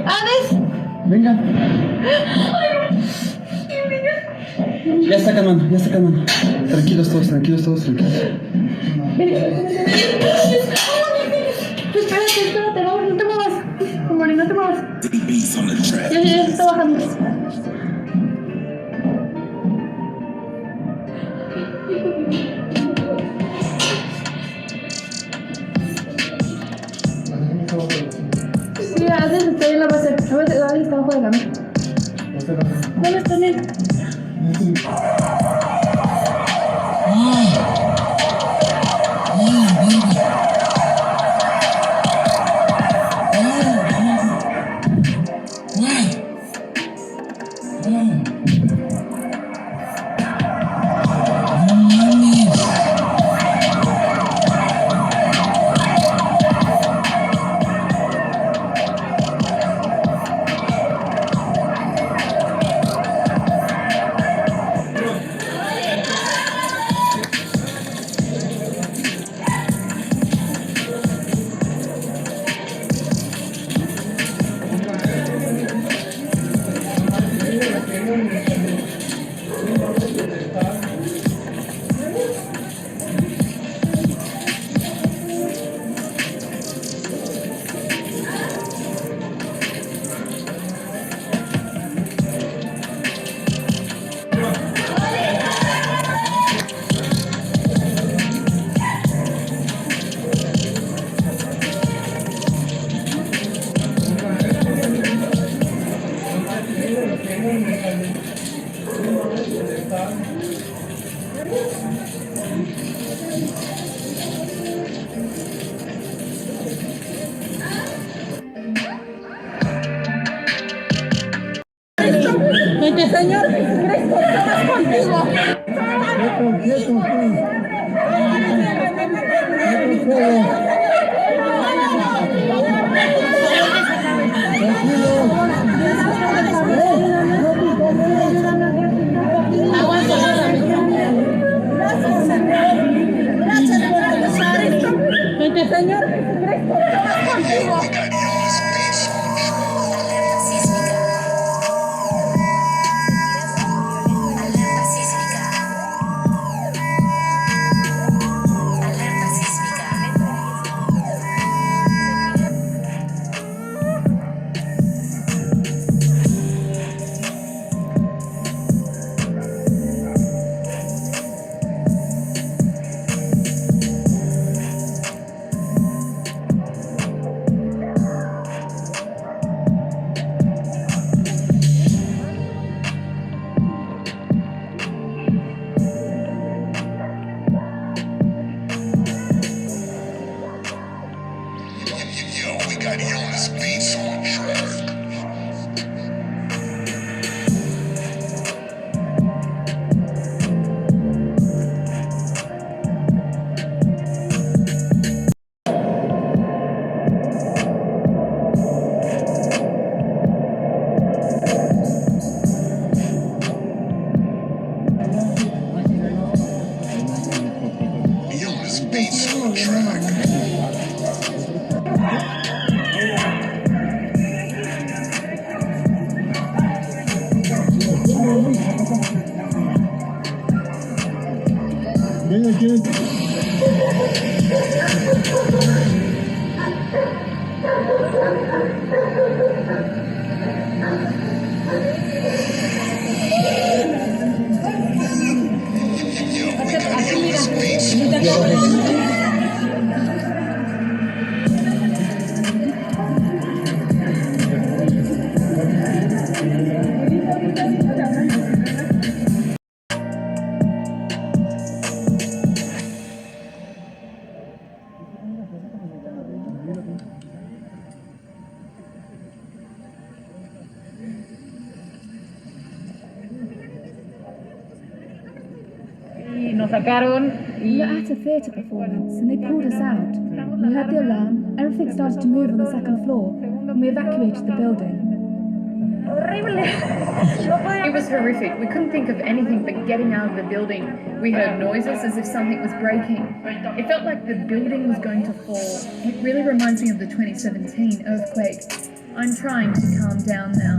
¡Ades! Venga. Ya está calmando, ya está calmando. Tranquilos todos, tranquilos todos, tranquilos. Espérate, no te muevas. Mori, no te muevas. Ya está bajando. Sí, Ades está ahí en la base. A ver, Ades está abajo de la mesa. ¿Dónde está él? Vete, señor Cristo, estamos contigo. Vete, señor Cristo, estamos contigo. Aquí Nos sacaron We were at a theatre performance and they pulled us out. We heard the alarm, everything started to move on the second floor, and we evacuated the building. It was horrific. We couldn't think of anything but getting out of the building. We heard noises as if something was breaking. It felt like the building was going to fall. It really reminds me of the 2017 earthquake. I'm trying to calm down now.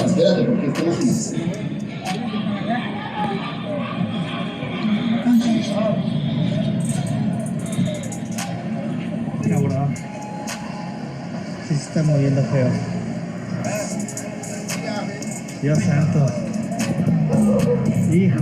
Espérate, porque estamos Cabrón. Sí se está moviendo feo. Dios santo. Hijo.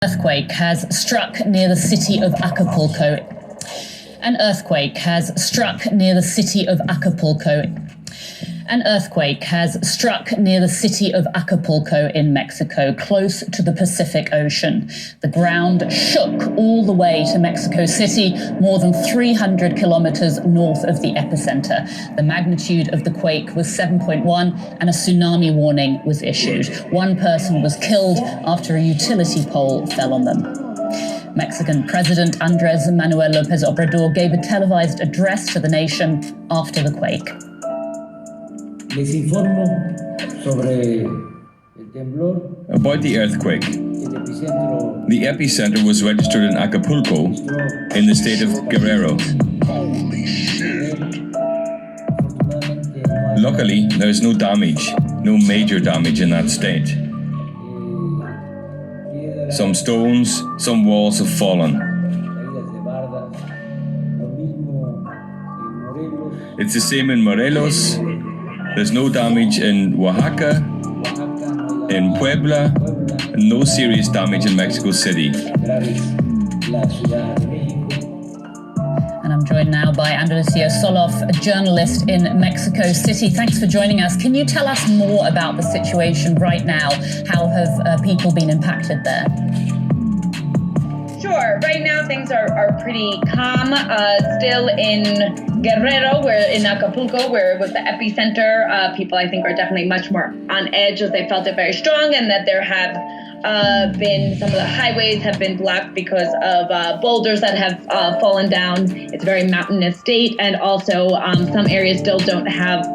Earthquake has struck near the city of Acapulco. An earthquake has struck near the city of Acapulco. An earthquake has struck near the city of Acapulco in Mexico, close to the Pacific Ocean. The ground shook all the way to Mexico City, more than 300 kilometers north of the epicenter. The magnitude of the quake was 7.1 and a tsunami warning was issued. One person was killed after a utility pole fell on them. Mexican President Andrés Manuel López Obrador gave a televised address to the nation after the quake. Les informo sobre el temblor. About the earthquake. El epicentro. The epicenter was registered in Acapulco, in the state of Guerrero. Luckily, there is no damage, no major damage in that state. Some stones, some walls have fallen. It's the same in Morelos. There's no damage in Oaxaca, in Puebla, and no serious damage in Mexico City. And I'm joined now by Andalucio Soloff, a journalist in Mexico City. Thanks for joining us. Can you tell us more about the situation right now? How have people been impacted there? Sure. Right now, things are pretty calm. Still in Guerrero, where in Acapulco, where it was the epicenter, people I think are definitely much more on edge as they felt it very strong, and that there have been some of the highways have been blocked because of boulders that have fallen down. It's a very mountainous state, and also some areas still don't have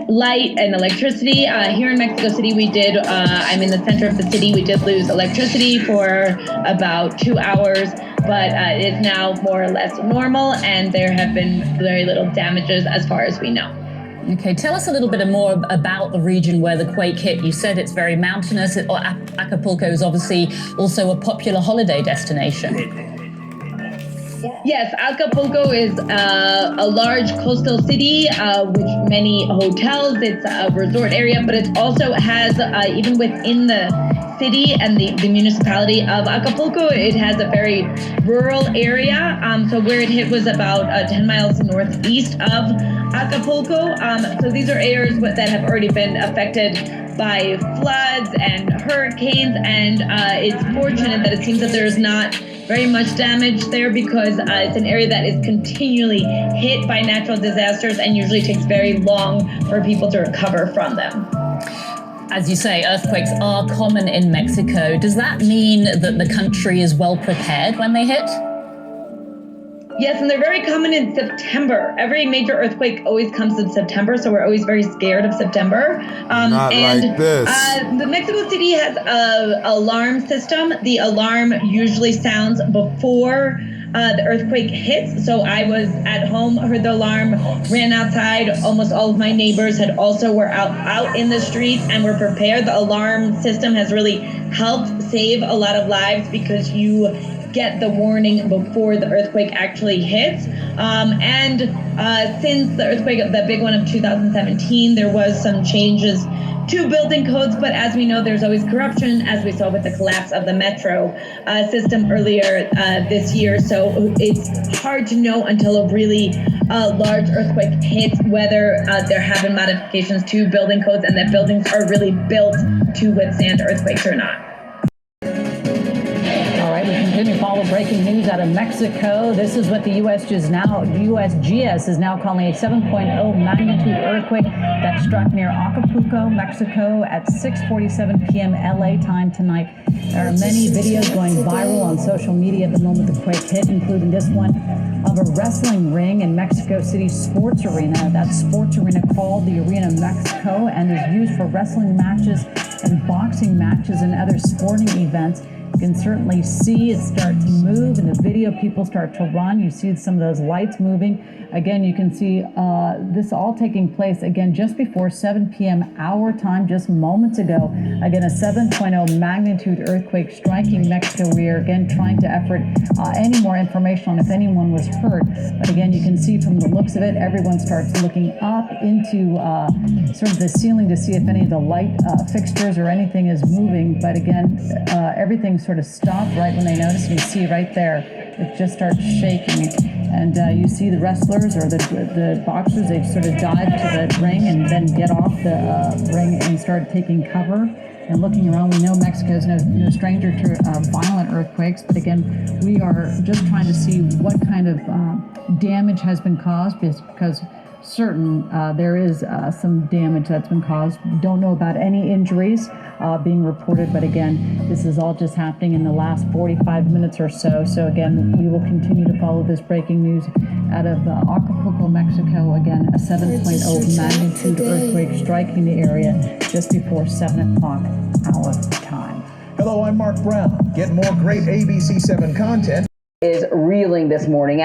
light and electricity. Here in Mexico City, we did, I'm in the center of the city, we did lose electricity for about 2 hours, but it is now more or less normal, and there have been very little damages as far as we know. Okay, tell us a little bit more about the region where the quake hit. You said it's very mountainous. Acapulco is obviously also a popular holiday destination. Yes, Acapulco is a large coastal city with many hotels. It's a resort area, but it also has, even within the city and the municipality of Acapulco. It has a very rural area. So where it hit was about 10 miles northeast of Acapulco. So these are areas that have already been affected by floods and hurricanes, and it's fortunate that it seems that there's not very much damage there because it's an area that is continually hit by natural disasters and usually takes very long for people to recover from them. As you say, earthquakes are common in Mexico. Does that mean that the country is well prepared when they hit? Yes, and they're very common in September. Every major earthquake always comes in September, so we're always very scared of September. Not like this. The Mexico City has an alarm system. The alarm usually sounds before the earthquake hits. So I was at home, heard the alarm, ran outside. Almost all of my neighbors were out in the streets and were prepared. The alarm system has really helped save a lot of lives because you get the warning before the earthquake actually hits. Since the earthquake, the big one of 2017, there was some changes to building codes, but as we know, there's always corruption, as we saw with the collapse of the metro system earlier this year. So it's hard to know until a really large earthquake hits whether there have been modifications to building codes and that buildings are really built to withstand earthquakes or not. All right, we continue to follow breaking news out of Mexico. This is what the USGS is now calling a 7.0 magnitude earthquake that struck near Acapulco, Mexico at 6:47 p.m. LA time tonight. There are many videos going viral on social media at the moment the quake hit, including this one of a wrestling ring in Mexico City sports arena. That sports arena called the Arena Mexico and is used for wrestling matches and boxing matches and other sporting events. You can certainly see it start to move. In the video, people start to run. You see some of those lights moving. Again, you can see this all taking place, again, just before 7 p.m. our time, just moments ago. Again, a 7.0 magnitude earthquake striking Mexico. We are, again, trying to effort any more information on if anyone was hurt. But again, you can see from the looks of it, everyone starts looking up into sort of the ceiling to see if any of the light fixtures or anything is moving. But again, everything sort of stopped right when they noticed. You see right there, it just starts shaking. And you see the wrestlers or the boxers, they sort of dive to the ring and then get off the ring and start taking cover and looking around. We know Mexico is no stranger to violent earthquakes, but again, we are just trying to see what kind of damage has been caused because there is some damage that's been caused. Don't know about any injuries being reported, but again, this is all just happening in the last 45 minutes or so. So again, we will continue to follow this breaking news out of Acapulco, Mexico. Again, a 7.0 magnitude earthquake striking the area just before 7 o'clock our time. Hello, I'm Mark Brown. Get more great ABC7 content. Is reeling this morning.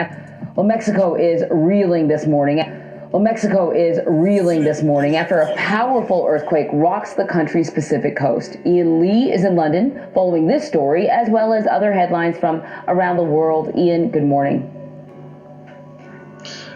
Mexico is reeling this morning. Mexico is reeling this morning after a powerful earthquake rocks the country's Pacific coast. Ian Lee is in London following this story, as well as other headlines from around the world. Ian, good morning.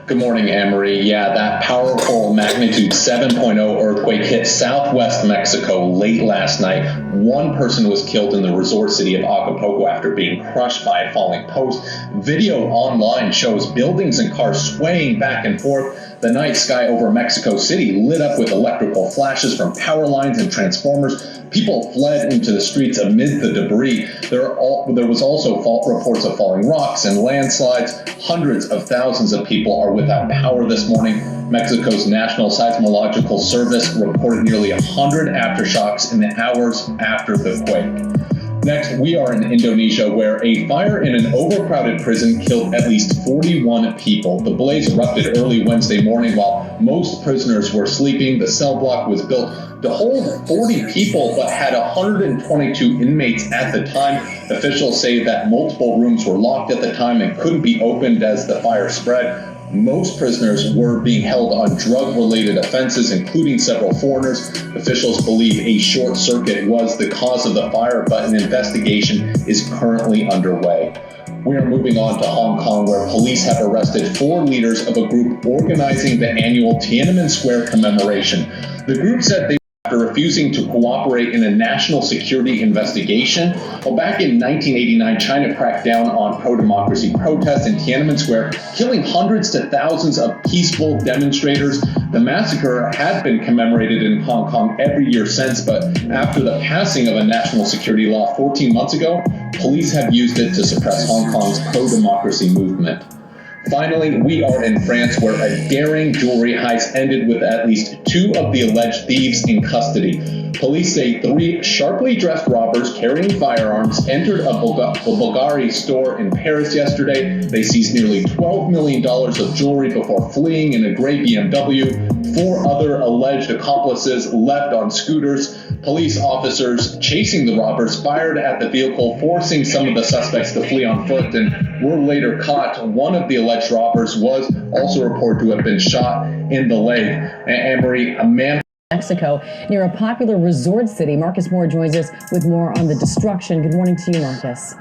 Good morning, Anne-Marie. Yeah, that powerful magnitude 7.0 earthquake hit southwest Mexico late last night. One person was killed in the resort city of Acapulco after being crushed by a falling post. Video online shows buildings and cars swaying back and forth. The night sky over Mexico City lit up with electrical flashes from power lines and transformers. People fled into the streets amid the debris. There was also reports of falling rocks and landslides. Hundreds of thousands of people are without power this morning. Mexico's National Seismological Service reported nearly 100 aftershocks in the hours after the quake. Next, we are in Indonesia, where a fire in an overcrowded prison killed at least 41 people. The blaze erupted early Wednesday morning while most prisoners were sleeping. The cell block was built to hold 40 people, but had 122 inmates at the time. Officials say that multiple rooms were locked at the time and couldn't be opened as the fire spread. Most prisoners were being held on drug-related offenses, including several foreigners. Officials believe a short circuit was the cause of the fire, but an investigation is currently underway. We are moving on to Hong Kong, where police have arrested 4 leaders of a group organizing the annual Tiananmen Square commemoration. The group said they after refusing to cooperate in a national security investigation. Well, back in 1989, China cracked down on pro-democracy protests in Tiananmen Square, killing hundreds to thousands of peaceful demonstrators. The massacre had been commemorated in Hong Kong every year since, but after the passing of a national security law 14 months ago, police have used it to suppress Hong Kong's pro-democracy movement. Finally, we are in France, where a daring jewelry heist ended with at least 2 of the alleged thieves in custody. Police say 3 sharply dressed robbers carrying firearms entered a Bulgari store in Paris yesterday. They seized nearly $12 million of jewelry before fleeing in a gray BMW. 4 other alleged accomplices left on scooters. Police officers chasing the robbers fired at the vehicle, forcing some of the suspects to flee on foot, and were later caught. One of the alleged robbers was also reported to have been shot in the leg. Anne-Marie, a man... Mexico, near a popular resort city. Marcus Moore joins us with more on the destruction. Good morning to you, Marcus.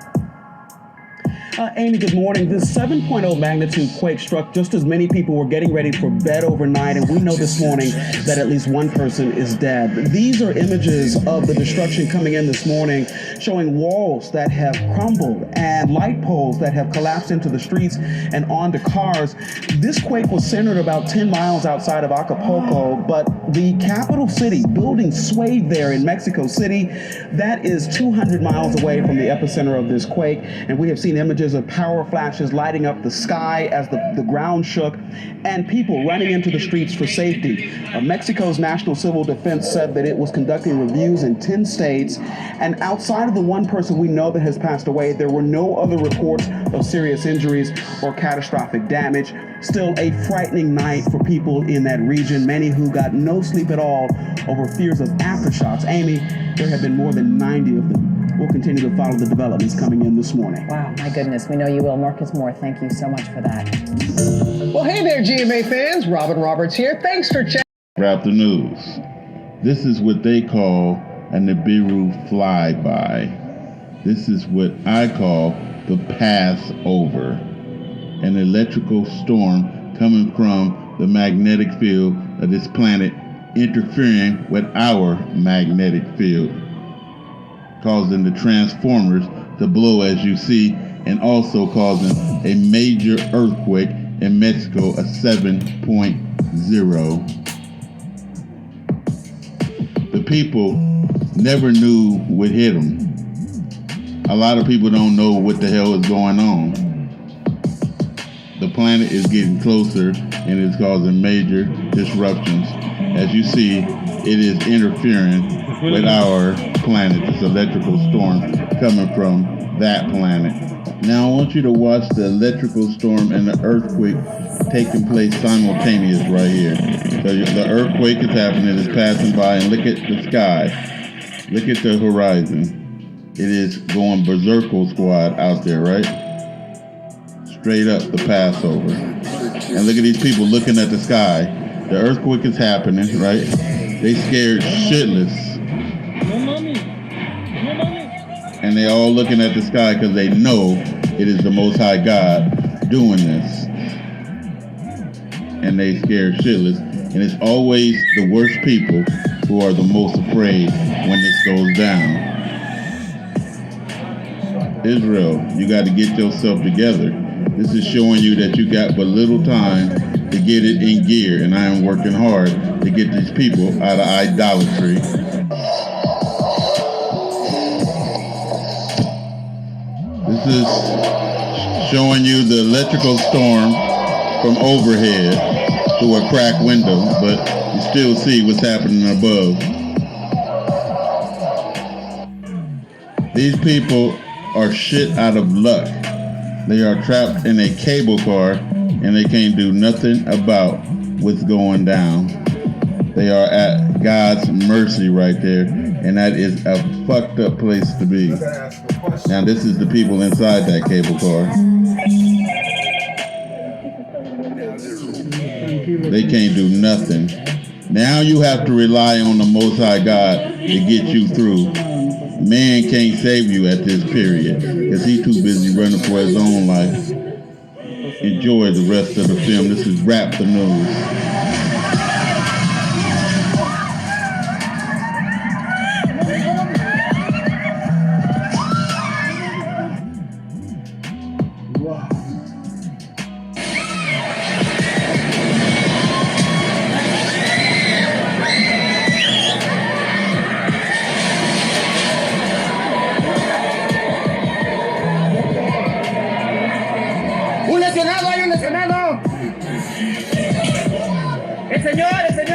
Amy, good morning. This 7.0 magnitude quake struck just as many people were getting ready for bed overnight, and we know this morning that at least 1 person is dead. These are images of the destruction coming in this morning, showing walls that have crumbled and light poles that have collapsed into the streets and onto cars. This quake was centered about 10 miles outside of Acapulco, but the capital city, buildings swayed there in Mexico City. That is 200 miles away from the epicenter of this quake, and we have seen images of power flashes lighting up the sky as the ground shook, and people running into the streets for safety. Mexico's National Civil Defense said that it was conducting reviews in 10 states, and outside of the 1 person we know that has passed away, there were no other reports of serious injuries or catastrophic damage. Still a frightening night for people in that region, many who got no sleep at all over fears of aftershocks. Amy, there have been more than 90 of them. We'll continue to follow the developments coming in this morning. Wow, my goodness. We know you will. Marcus Moore, thank you so much for that. Well, hey there, GMA fans. Robin Roberts here. Thanks for checking. Wrap the news. This is what they call a Nibiru flyby. This is what I call the Passover. An electrical storm coming from the magnetic field of this planet interfering with our magnetic field, causing the transformers to blow as you see, and also causing a major earthquake in Mexico, a 7.0. The people never knew what hit them. A lot of people don't know what the hell is going on. The planet is getting closer and it's causing major disruptions. As you see, it is interfering with our planet, this electrical storm coming from that planet. Now I want you to watch the electrical storm and the earthquake taking place simultaneous right here. So the earthquake is happening, it's passing by, and look at the sky. Look at the horizon. It is going berserker squad out there, right? Straight up the Passover. And look at these people looking at the sky. The earthquake is happening, right? They scared shitless. And they all looking at the sky because they know it is the Most High God doing this. And they scared shitless. And it's always the worst people who are the most afraid when this goes down. Israel, you got to get yourself together. This is showing you that you got but little time to get it in gear, and I am working hard to get these people out of idolatry. This is showing you the electrical storm from overhead through a cracked window, but you still see what's happening above. These people are shit out of luck. They are trapped in a cable car and they can't do nothing about what's going down. They are at God's mercy right there, and that is a fucked up place to be. Now this is the people inside that cable car. They can't do nothing. Now you have to rely on the Most High God to get you through. Man can't save you at this period because he's too busy running for his own life. Enjoy the rest of the film. This is Wrap the News. El señor